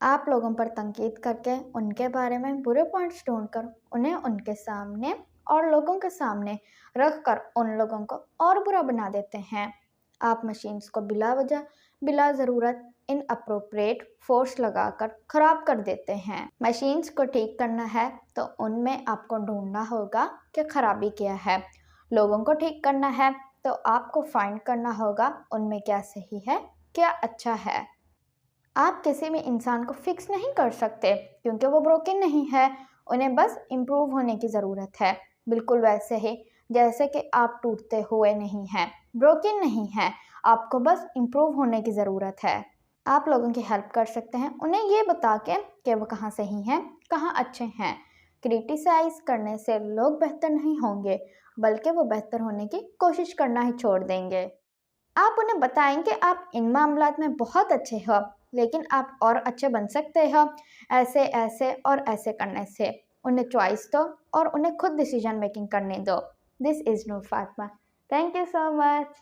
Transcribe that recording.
आप लोगों पर तनकीद करके उनके बारे में बुरे पॉइंट्स ढूँढकर उन्हें उनके सामने और लोगों के सामने रख कर उन लोगों को और बुरा बना देते हैं। आप मशीन्स को बिला वजह, बिला ज़रूरत इनअप्रोप्रिएट फ़ोर्स लगाकर ख़राब कर देते हैं। मशीन्स को ठीक करना है तो उनमें आपको ढूँढना होगा कि खराबी क्या है। लोगों को ठीक करना है तो आपको फाइंड करना होगा उनमें क्या सही है, क्या अच्छा है। आप किसी भी इंसान को फिक्स नहीं कर सकते क्योंकि वो ब्रोकन नहीं है, उन्हें बस इम्प्रूव होने की ज़रूरत है। बिल्कुल वैसे ही जैसे कि आप टूटते हुए नहीं हैं, ब्रोकन नहीं हैं, आपको बस इम्प्रूव होने की ज़रूरत है। आप लोगों की हेल्प कर सकते हैं उन्हें ये बता के कि वो कहाँ सही हैं, कहाँ अच्छे हैं। क्रिटिसाइज़ करने से लोग बेहतर नहीं होंगे, बल्कि वो बेहतर होने की कोशिश करना ही छोड़ देंगे। आप उन्हें बताएं कि आप इन मामलात में बहुत अच्छे हो, लेकिन आप और अच्छे बन सकते हो ऐसे ऐसे और ऐसे करने से। उन्हें चॉइस दो और उन्हें खुद डिसीजन मेकिंग करने दो। This is Noor Fatima. Thank you so much.